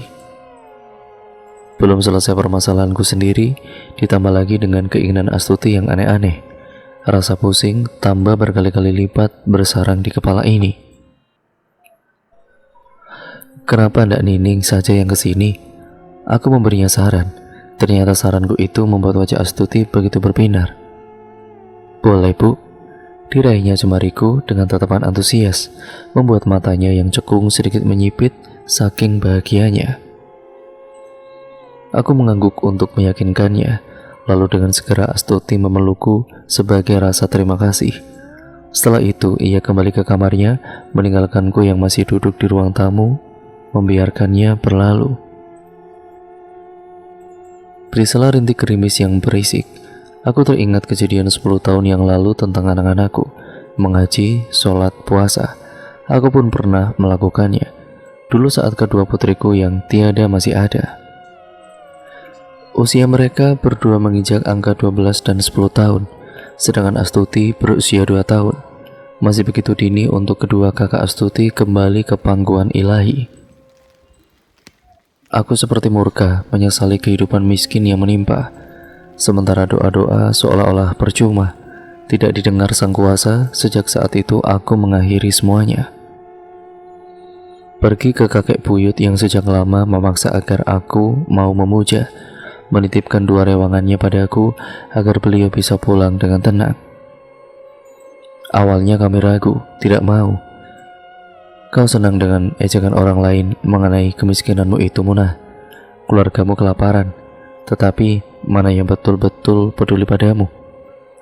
Belum selesai permasalahanku sendiri, ditambah lagi dengan keinginan Astuti yang aneh-aneh. Rasa pusing tambah berkali-kali lipat bersarang di kepala ini. Kenapa ndak Nining saja yang kesini? Aku memberinya saran. Ternyata saranku itu membuat wajah Astuti begitu berbinar. Boleh bu, diraihnya jemariku dengan tatapan antusias, membuat matanya yang cekung sedikit menyipit saking bahagianya. Aku mengangguk untuk meyakinkannya, lalu dengan segera Astuti memelukku sebagai rasa terima kasih. Setelah itu ia kembali ke kamarnya, meninggalkanku yang masih duduk di ruang tamu, membiarkannya berlalu. Berisalah rintik gerimis yang berisik. Aku teringat kejadian 10 tahun yang lalu tentang anak-anakku, mengaji, sholat, puasa. Aku pun pernah melakukannya. Dulu saat kedua putriku yang tiada masih ada. Usia mereka berdua menginjak angka 12 dan 10 tahun, sedangkan Astuti berusia 2 tahun. Masih begitu dini untuk kedua kakak Astuti kembali ke pangkuan ilahi. Aku seperti murka menyesali kehidupan miskin yang menimpa. Sementara doa-doa seolah-olah percuma, tidak didengar sang kuasa. Sejak saat itu aku mengakhiri semuanya. Pergi ke kakek buyut yang sejak lama memaksa agar aku mau memuja, menitipkan 2 rewangannya padaku agar beliau bisa pulang dengan tenang. Awalnya kami ragu, tidak mau. Kau senang dengan ejekan orang lain mengenai kemiskinanmu itu, Munah. Keluargamu kelaparan, tetapi mana yang betul-betul peduli padamu?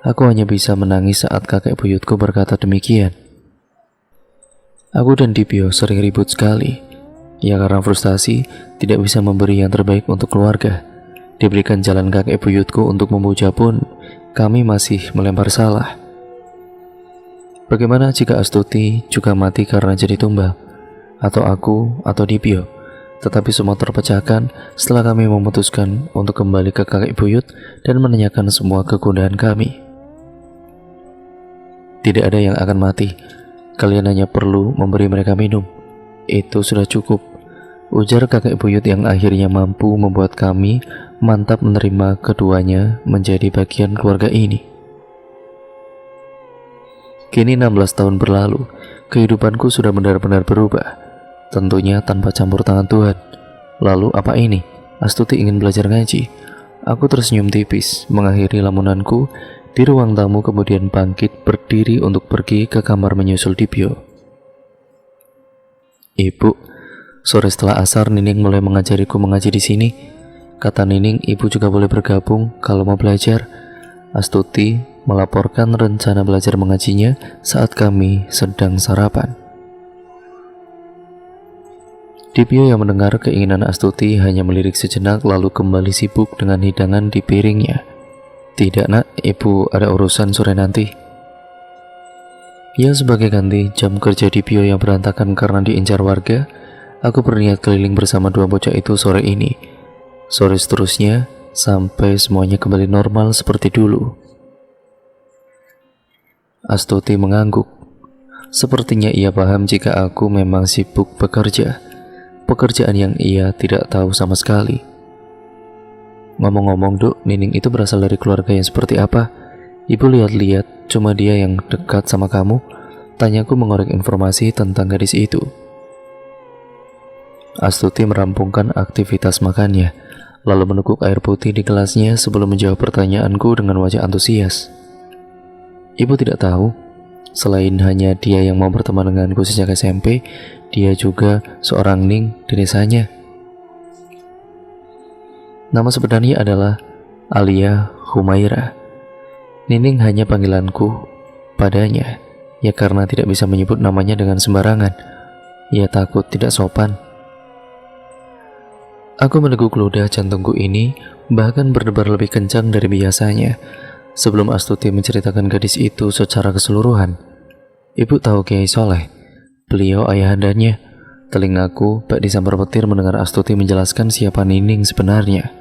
Aku hanya bisa menangis saat kakek buyutku berkata demikian. Aku dan Dipio sering ribut sekali. Ya karena frustasi tidak bisa memberi yang terbaik untuk keluarga. Diberikan jalan kakek buyutku untuk memuja pun, kami masih melempar salah. Bagaimana jika Astuti juga mati karena jadi tumbal? Atau aku, atau Dipio? Tetapi semua terpecahkan setelah kami memutuskan untuk kembali ke kakek buyut dan menanyakan semua kegundahan kami. Tidak ada yang akan mati. Kalian hanya perlu memberi mereka minum. Itu sudah cukup, ujar kakek buyut yang akhirnya mampu membuat kami mantap menerima keduanya menjadi bagian keluarga ini. Kini 16 tahun berlalu, kehidupanku sudah benar-benar berubah. Tentunya tanpa campur tangan Tuhan. Lalu apa ini? Astuti ingin belajar ngaji. Aku tersenyum tipis, mengakhiri lamunanku di ruang tamu, kemudian bangkit berdiri untuk pergi ke kamar menyusul Dipio. Ibu, sore setelah asar Nining mulai mengajariku mengaji di sini. Kata Nining, ibu juga boleh bergabung kalau mau belajar. Astuti melaporkan rencana belajar mengajinya saat kami sedang sarapan. Dipio yang mendengar keinginan Astuti hanya melirik sejenak lalu kembali sibuk dengan hidangan di piringnya. Tidak nak, ibu ada urusan sore nanti. Ya sebagai ganti jam kerja Dipio yang berantakan karena diincar warga, aku berniat keliling bersama 2 bocah itu sore ini. Sore seterusnya sampai semuanya kembali normal seperti dulu. Astuti mengangguk. Sepertinya ia paham jika aku memang sibuk bekerja, pekerjaan yang ia tidak tahu sama sekali. Ngomong-ngomong Duk, Nining itu berasal dari keluarga yang seperti apa? Ibu lihat-lihat cuma dia yang dekat sama kamu? Tanyaku mengorek informasi tentang gadis itu. Astuti merampungkan aktivitas makannya, lalu meneguk air putih di gelasnya sebelum menjawab pertanyaanku dengan wajah antusias. Ibu tidak tahu, selain hanya dia yang mau berteman denganku sejak SMP, dia juga seorang Ning di desanya. Nama sebenarnya adalah Alia Humaira. Nining hanya panggilanku padanya, ya karena tidak bisa menyebut namanya dengan sembarangan. Ia takut tidak sopan. Aku meneguk ludah jantungku ini, bahkan berdebar lebih kencang dari biasanya. Sebelum Astuti menceritakan gadis itu secara keseluruhan, ibu tahu Kiai Soleh, beliau ayahandanya. Telingaku bak disambar petir mendengar Astuti menjelaskan siapa Nining sebenarnya.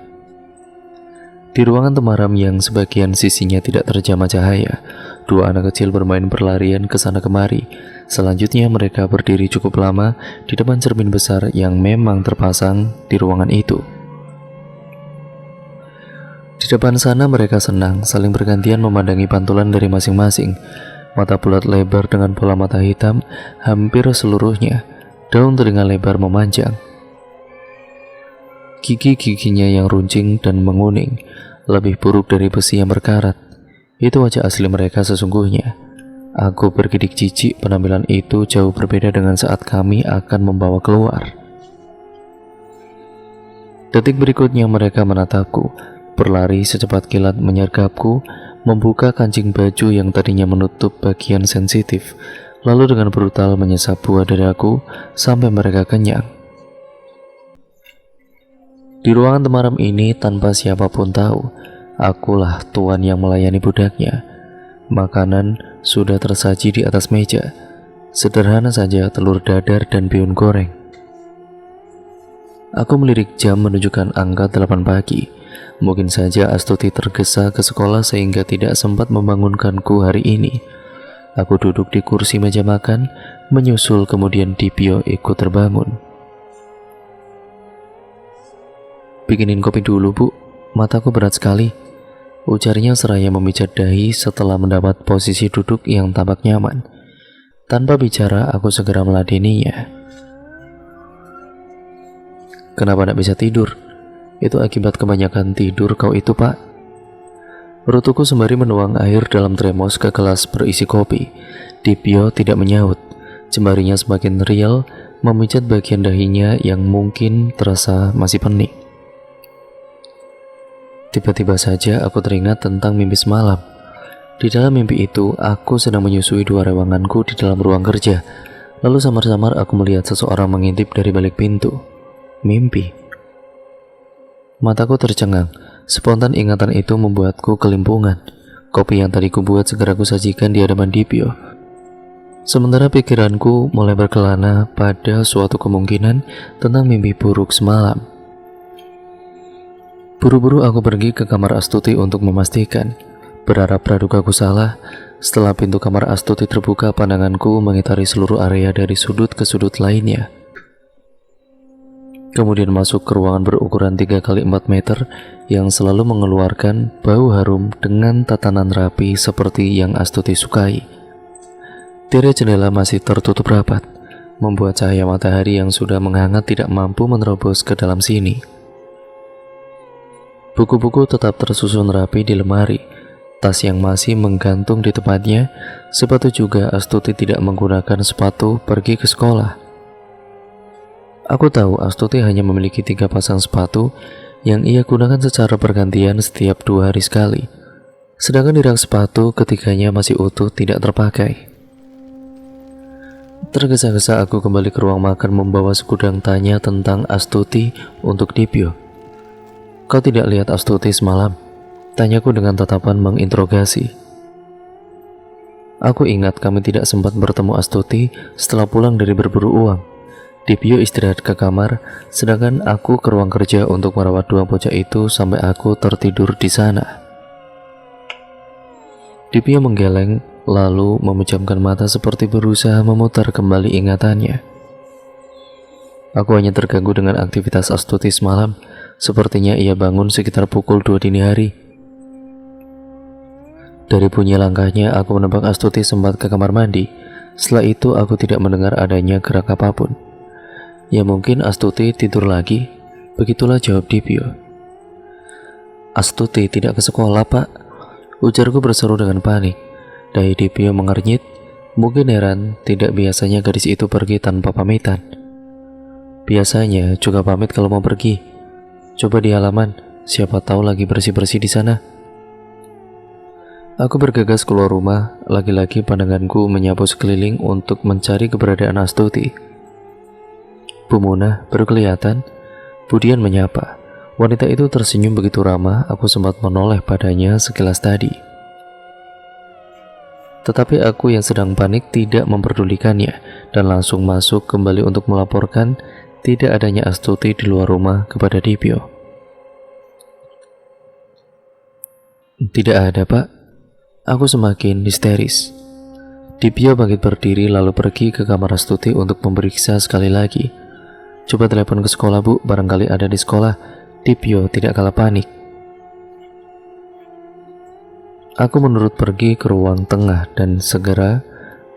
Di ruangan temaram yang sebagian sisinya tidak terjamah cahaya, 2 anak kecil bermain berlarian ke sana kemari. Selanjutnya mereka berdiri cukup lama di depan cermin besar yang memang terpasang di ruangan itu. Di depan sana mereka senang saling bergantian memandangi pantulan dari masing-masing. Mata bulat lebar dengan pola mata hitam hampir seluruhnya. daun telinga lebar memanjang. Gigi-giginya yang runcing dan menguning, lebih buruk dari besi yang berkarat. Itu wajah asli mereka sesungguhnya. Aku bergidik jijik, penampilan itu jauh berbeda dengan saat kami akan membawa keluar. Detik berikutnya mereka menatapku, berlari secepat kilat menyergapku, membuka kancing baju yang tadinya menutup bagian sensitif, lalu dengan brutal menyesap buah dadaku sampai mereka kenyang. Di ruangan temaram ini tanpa siapapun tahu, akulah tuan yang melayani budaknya. Makanan sudah tersaji di atas meja. Sederhana saja, telur dadar dan bihun goreng. Aku melirik jam menunjukkan angka 8 pagi. Mungkin saja Astuti tergesa ke sekolah sehingga tidak sempat membangunkanku hari ini. Aku duduk di kursi meja makan, menyusul kemudian Dipio ikut terbangun. "Bikinin kopi dulu, Bu. Mataku berat sekali," ujarnya seraya memijat dahi setelah mendapat posisi duduk yang tampak nyaman. Tanpa bicara, aku segera meladeninya. "Kenapa tidak bisa tidur?" "Itu akibat kebanyakan tidur kau itu, Pak." Urutuku sembari menuang air dalam termos ke gelas berisi kopi. Dipio tidak menyaut. Jemarinya semakin rial, memijat bagian dahinya yang mungkin terasa masih pening. Tiba-tiba saja aku teringat tentang mimpi semalam. Di dalam mimpi itu, aku sedang menyusui dua rewanganku di dalam ruang kerja. Lalu samar-samar aku melihat seseorang mengintip dari balik pintu. Mimpi. Mataku tercengang. Spontan ingatan itu membuatku kelimpungan. Kopi yang tadi kubuat segera kusajikan di hadapan Dipio. Sementara pikiranku mulai berkelana pada suatu kemungkinan tentang mimpi buruk semalam. Buru-buru aku pergi ke kamar Astuti untuk memastikan. Berharap pradugaku salah. Setelah pintu kamar Astuti terbuka, pandanganku mengitari seluruh area dari sudut ke sudut lainnya. Kemudian masuk ke ruangan berukuran 3x4 meter yang selalu mengeluarkan bau harum dengan tatanan rapi seperti yang Astuti sukai. Tirai jendela masih tertutup rapat, membuat cahaya matahari yang sudah menghangat tidak mampu menerobos ke dalam sini. Buku-buku tetap tersusun rapi di lemari, tas yang masih menggantung di tempatnya, sepatu juga. Astuti tidak menggunakan sepatu pergi ke sekolah. Aku tahu Astuti hanya memiliki 3 pasang sepatu yang ia gunakan secara bergantian setiap 2 hari sekali. Sedangkan di rak sepatu ketiganya masih utuh, tidak terpakai. Tergesa-gesa aku kembali ke ruang makan membawa segudang tanya tentang Astuti untuk Dipio. "Kau tidak lihat Astuti semalam?" tanyaku dengan tatapan menginterogasi. Aku ingat kami tidak sempat bertemu Astuti setelah pulang dari berburu uang. Dipio istirahat ke kamar, sedangkan aku ke ruang kerja untuk merawat 2 bocah itu sampai aku tertidur di sana. Dipio menggeleng, lalu memejamkan mata seperti berusaha memutar kembali ingatannya. Aku hanya terganggu dengan aktivitas Astuti semalam. Sepertinya ia bangun sekitar pukul 2 dini hari. Dari bunyi langkahnya, aku menebak Astuti sempat ke kamar mandi. Setelah itu, aku tidak mendengar adanya gerak apapun. Ya mungkin Astuti tidur lagi. Begitulah jawab Dipio. "Astuti tidak ke sekolah, Pak," ujarku berseru dengan panik. Dahi Dipio mengernyit. Mungkin heran tidak biasanya gadis itu pergi tanpa pamitan. Biasanya juga pamit kalau mau pergi. "Coba di halaman, siapa tahu lagi bersih-bersih di sana." Aku bergegas keluar rumah, lagi-lagi pandanganku menyapu sekeliling untuk mencari keberadaan Astuti. "Bu Munah baru kelihatan," Budian menyapa. Wanita itu tersenyum begitu ramah, aku sempat menoleh padanya sekilas tadi. Tetapi aku yang sedang panik tidak memperdulikannya dan langsung masuk kembali untuk melaporkan tidak adanya Astuti di luar rumah kepada Dipio. "Tidak ada, Pak." Aku semakin histeris. Dipio bangkit berdiri lalu pergi ke kamar Astuti untuk memeriksa sekali lagi. "Coba telepon ke sekolah, Bu, barangkali ada di sekolah." Dipio tidak kalah panik. Aku menurut pergi ke ruang tengah dan segera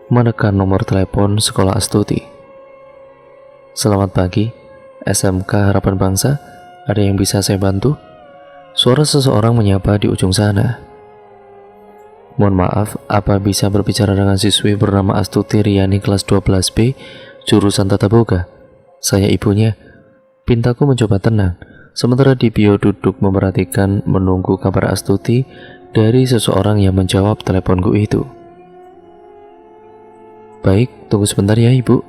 menekan nomor telepon sekolah Astuti. Selamat pagi, SMK Harapan Bangsa. Ada yang bisa saya bantu? Suara seseorang menyapa di ujung sana. Mohon maaf, apa bisa berbicara dengan siswi bernama Astuti Riani kelas 12B, jurusan Tata Boga? Saya ibunya. Pintaku mencoba tenang, sementara Dipio duduk memperhatikan menunggu kabar Astuti dari seseorang yang menjawab teleponku itu. Baik, tunggu sebentar ya ibu.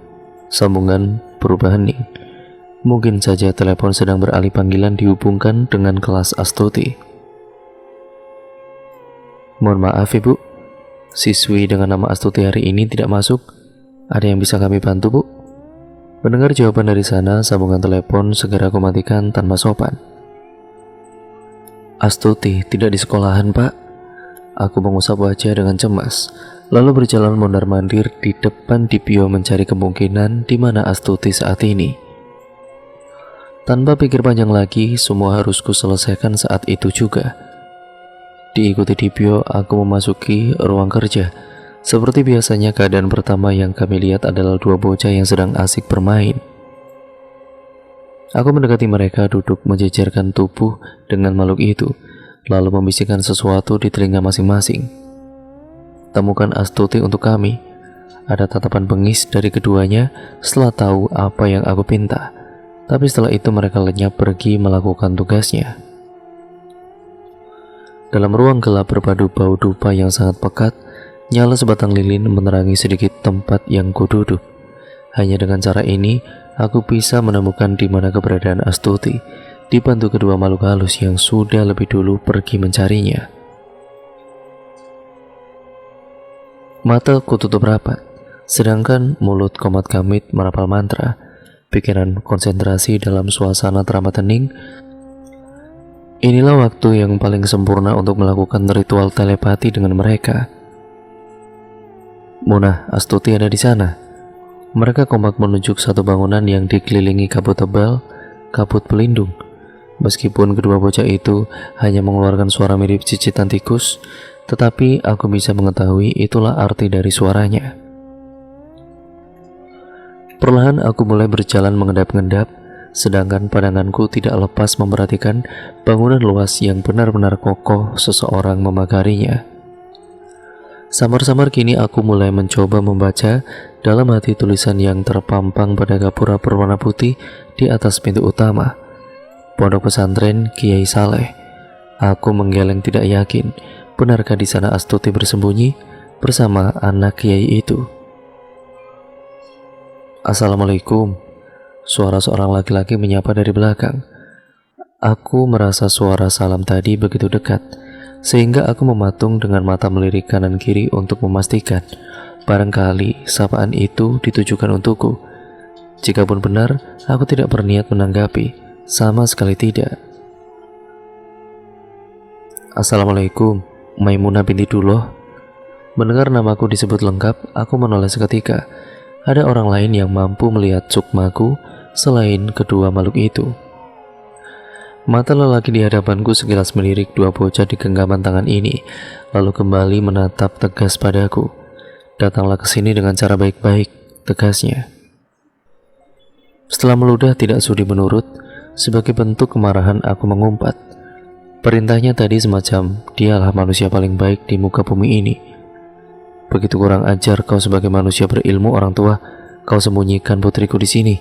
Sambungan berubah hening. Mungkin saja telepon sedang beralih panggilan dihubungkan dengan kelas Astuti. Mohon maaf ibu, siswi dengan nama Astuti hari ini tidak masuk. Ada yang bisa kami bantu bu? Mendengar jawaban dari sana, sambungan telepon segera aku matikan tanpa sopan. Astuti tidak di sekolahan pak. Aku mengusap wajah dengan cemas, lalu berjalan mondar-mandir di depan Dipio mencari kemungkinan di mana Astuti saat ini. Tanpa pikir panjang lagi, semua harus kuselesaikan saat itu juga. Diikuti Dipio, aku memasuki ruang kerja. Seperti biasanya, keadaan pertama yang kami lihat adalah dua bocah yang sedang asik bermain. Aku mendekati mereka duduk menjejerkan tubuh dengan makhluk itu, lalu membisikkan sesuatu di telinga masing-masing. Temukan Astuti untuk kami. Ada tatapan bengis dari keduanya setelah tahu apa yang aku pinta. Tapi setelah itu mereka lenyap pergi melakukan tugasnya. Dalam ruang gelap berpadu bau dupa yang sangat pekat, nyala sebatang lilin menerangi sedikit tempat yang kududuk. Hanya dengan cara ini, aku bisa menemukan di mana keberadaan Astuti, dibantu kedua makhluk halus yang sudah lebih dulu pergi mencarinya. Mata ku tutup rapat, sedangkan mulut komat kamit merapal mantra. Pikiran konsentrasi dalam suasana teramat hening. Inilah waktu yang paling sempurna untuk melakukan ritual telepati dengan mereka. Muna, Astuti ada di sana. Mereka kompak menunjuk satu bangunan yang dikelilingi kabut tebal, kabut pelindung. Meskipun kedua bocah itu hanya mengeluarkan suara mirip cicitan tikus, tetapi aku bisa mengetahui itulah arti dari suaranya. Perlahan aku mulai berjalan mengendap-endap, sedangkan pandanganku tidak lepas memperhatikan bangunan luas yang benar-benar kokoh seseorang memagarinya. Samar-samar kini aku mulai mencoba membaca dalam hati tulisan yang terpampang pada gapura berwarna putih di atas pintu utama. Pondok pesantren Kiai Saleh. Aku menggeleng tidak yakin, benarkah di sana Astuti bersembunyi bersama anak Kiai itu? Assalamualaikum. Suara seorang laki-laki menyapa dari belakang. Aku merasa suara salam tadi begitu dekat, sehingga aku mematung dengan mata melirik kanan kiri untuk memastikan barangkali sapaan itu ditujukan untukku. Jikapun benar, aku tidak berniat menanggapi, sama sekali tidak. Assalamualaikum, Maimunah binti Duloh. Mendengar namaku disebut lengkap, aku menoleh seketika. Ada orang lain yang mampu melihat sukmaku selain kedua makhluk itu. Mata lelaki di hadapanku sekilas melirik dua bocah di genggaman tangan ini, lalu kembali menatap tegas padaku. Datanglah ke sini dengan cara baik-baik, tegasnya. Setelah meludah tidak sudi menurut, sebagai bentuk kemarahan aku mengumpat. Perintahnya tadi semacam, dialah manusia paling baik di muka bumi ini. Begitu kurang ajar kau sebagai manusia berilmu orang tua, kau sembunyikan putriku di sini.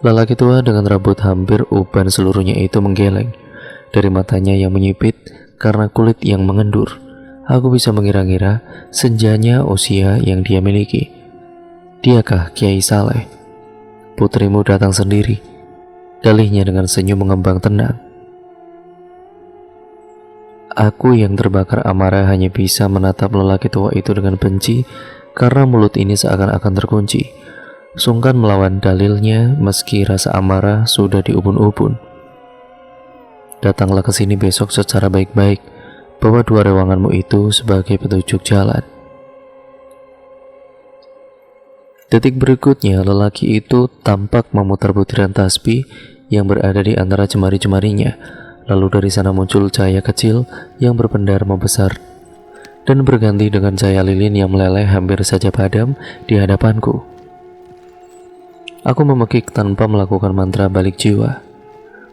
Lelaki tua dengan rambut hampir uban seluruhnya itu menggeleng. Dari matanya yang menyipit karena kulit yang mengendur, aku bisa mengira-ngira senjanya usia yang dia miliki. Diakah Kiai Saleh? Putrimu datang sendiri, dalihnya dengan senyum mengembang tenang. Aku yang terbakar amarah hanya bisa menatap lelaki tua itu dengan benci karena mulut ini seakan-akan terkunci. Sungkan melawan dalilnya meski rasa amarah sudah diubun-ubun. Datanglah ke sini besok secara baik-baik, bawa dua rewanganmu itu sebagai petunjuk jalan. Detik berikutnya lelaki itu tampak memutar butiran tasbih yang berada di antara jemari-jemarinya. Lalu dari sana muncul cahaya kecil yang berpendar membesar dan berganti dengan cahaya lilin yang meleleh hampir saja padam di hadapanku. Aku memekik tanpa melakukan mantra balik jiwa.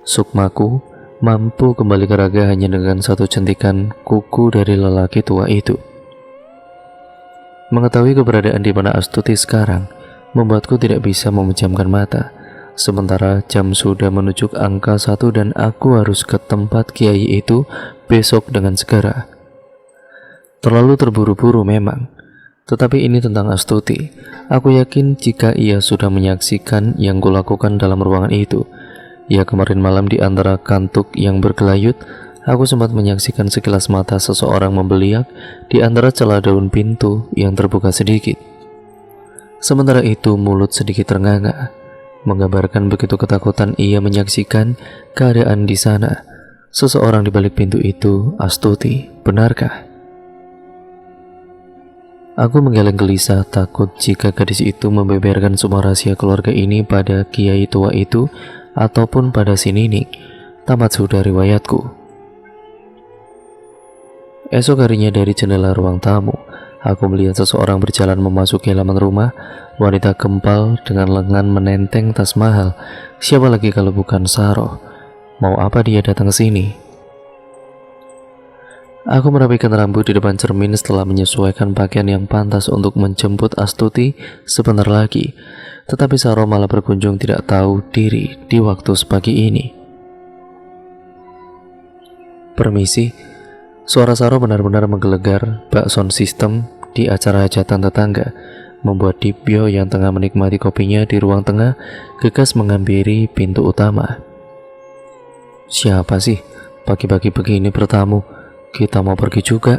Sukmaku mampu kembali ke raga hanya dengan satu centikan kuku dari lelaki tua itu. Mengetahui keberadaan di mana Astuti sekarang membuatku tidak bisa memejamkan mata. Sementara jam sudah menunjuk angka 1 dan aku harus ke tempat kiai itu besok dengan segera. Terlalu terburu-buru memang, tetapi ini tentang Astuti. Aku yakin jika ia sudah menyaksikan yang kulakukan dalam ruangan itu. Ya, kemarin malam di antara kantuk yang bergelayut, aku sempat menyaksikan sekilas mata seseorang membeliak di antara celah daun pintu yang terbuka sedikit. Sementara itu mulut sedikit ternganga, menggambarkan begitu ketakutan ia menyaksikan keadaan di sana. Seseorang di balik pintu itu Astuti, benarkah? Aku menggeleng gelisah, takut jika gadis itu membeberkan semua rahasia keluarga ini pada kiai tua itu ataupun pada si Nining. Tamat sudah riwayatku. Esok harinya dari jendela ruang tamu, aku melihat seseorang berjalan memasuki halaman rumah. Wanita gempal dengan lengan menenteng tas mahal. Siapa lagi kalau bukan Saroh? Mau apa dia datang ke sini? Aku merapikan rambut di depan cermin setelah menyesuaikan pakaian yang pantas untuk menjemput Astuti sebentar lagi. Tetapi Saroh malah berkunjung tidak tahu diri di waktu sepagi ini. Permisi. Suara Saroh benar-benar menggelegar bak sound system di acara hajatan tetangga, membuat Dipyo yang tengah menikmati kopinya di ruang tengah gegas menghampiri pintu utama. Siapa sih pagi-pagi begini bertamu? Kita mau pergi juga,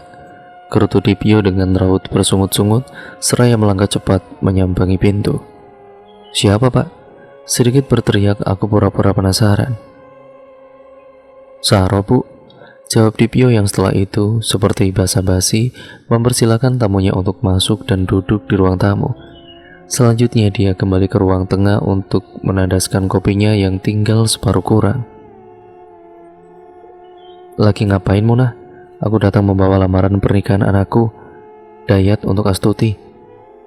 gerutu Dipyo dengan raut bersungut-sungut seraya melangkah cepat menyambangi pintu. Siapa, Pak? Sedikit berteriak aku pura-pura penasaran. Saroh, Bu, jawab Dipyo yang setelah itu seperti basa-basi mempersilakan tamunya untuk masuk dan duduk di ruang tamu. Selanjutnya dia kembali ke ruang tengah untuk menandaskan kopinya yang tinggal separuh kurang. Lagi ngapain, Munah? Aku datang membawa lamaran pernikahan anakku, Dayat untuk Astuti,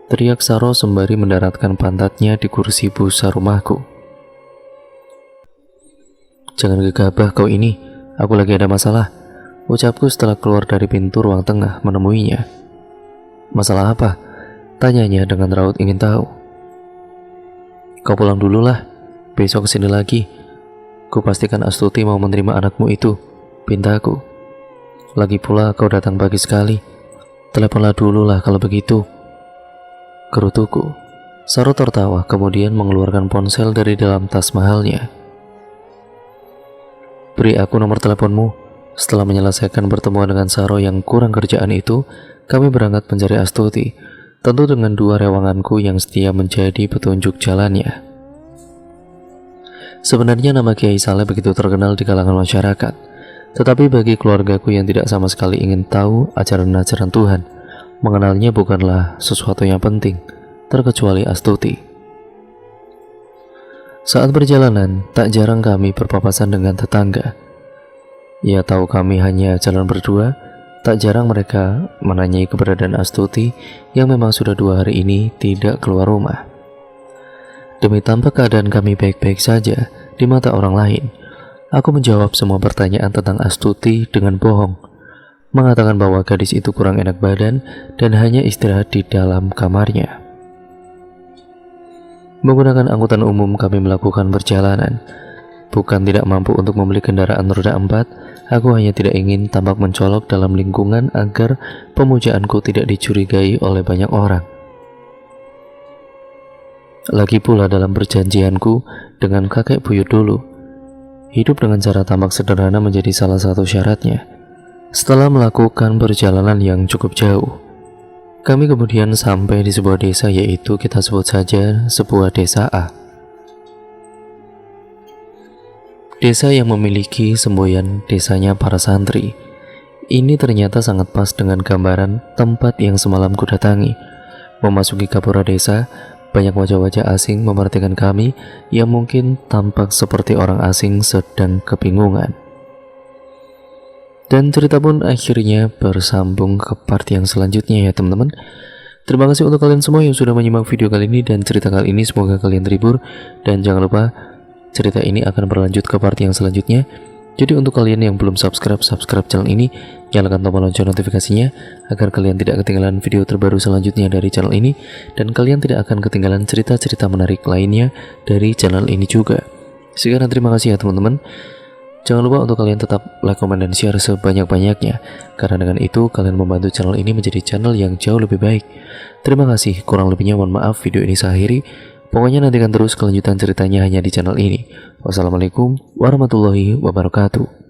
teriak Saroh sembari mendaratkan pantatnya di kursi busa rumahku. Jangan gegabah kau ini, aku lagi ada masalah, ucapku setelah keluar dari pintu ruang tengah menemuinya. Masalah apa? Tanyanya dengan raut ingin tahu. Kau pulang dulu lah, besok kesini lagi. Ku pastikan Astuti mau menerima anakmu itu, pintaku. Lagi pula kau datang pagi sekali. Teleponlah dulu lah kalau begitu, gerutuku. Saroh tertawa kemudian mengeluarkan ponsel dari dalam tas mahalnya. Beri aku nomor teleponmu. Setelah menyelesaikan pertemuan dengan Saroh yang kurang kerjaan itu, kami berangkat mencari Astuti, tentu dengan dua rewanganku yang setia menjadi petunjuk jalannya. Sebenarnya nama Kiai Saleh begitu terkenal di kalangan masyarakat. Tetapi bagi keluargaku yang tidak sama sekali ingin tahu ajaran-ajaran Tuhan, mengenalnya bukanlah sesuatu yang penting, terkecuali Astuti. Saat perjalanan, tak jarang kami berpapasan dengan tetangga. Ia tahu kami hanya jalan berdua, tak jarang mereka menanyai keberadaan Astuti yang memang sudah 2 hari ini tidak keluar rumah. Demi tampak keadaan kami baik-baik saja di mata orang lain, aku menjawab semua pertanyaan tentang Astuti dengan bohong, mengatakan bahwa gadis itu kurang enak badan dan hanya istirahat di dalam kamarnya. Menggunakan angkutan umum kami melakukan perjalanan. Bukan tidak mampu untuk membeli kendaraan roda 4, aku hanya tidak ingin tampak mencolok dalam lingkungan agar pemujaanku tidak dicurigai oleh banyak orang. Lagi pula dalam perjanjianku dengan kakek buyut dulu, hidup dengan cara tampak sederhana menjadi salah satu syaratnya. Setelah melakukan perjalanan yang cukup jauh, kami kemudian sampai di sebuah desa, yaitu kita sebut saja sebuah desa A. Desa yang memiliki semboyan desanya para santri. Ini ternyata sangat pas dengan gambaran tempat yang semalam ku datangi. Memasuki gapura desa, banyak wajah-wajah asing memerhatikan kami yang mungkin tampak seperti orang asing sedang kebingungan. Dan cerita pun akhirnya bersambung ke part yang selanjutnya ya teman-teman. Terima kasih untuk kalian semua yang sudah menyimak video kali ini dan cerita kali ini. Semoga kalian terhibur. Dan jangan lupa, cerita ini akan berlanjut ke part yang selanjutnya. Jadi untuk kalian yang belum subscribe channel ini, nyalakan tombol lonceng notifikasinya agar kalian tidak ketinggalan video terbaru selanjutnya dari channel ini. Dan kalian tidak akan ketinggalan cerita-cerita menarik lainnya dari channel ini juga. Sekian, terima kasih ya teman-teman. Jangan lupa untuk kalian tetap like, comment, dan share sebanyak-banyaknya, karena dengan itu kalian membantu channel ini menjadi channel yang jauh lebih baik. Terima kasih, kurang lebihnya mohon maaf. Video ini saya akhiri. Pokoknya nantikan terus kelanjutan ceritanya hanya di channel ini. Wassalamualaikum warahmatullahi wabarakatuh.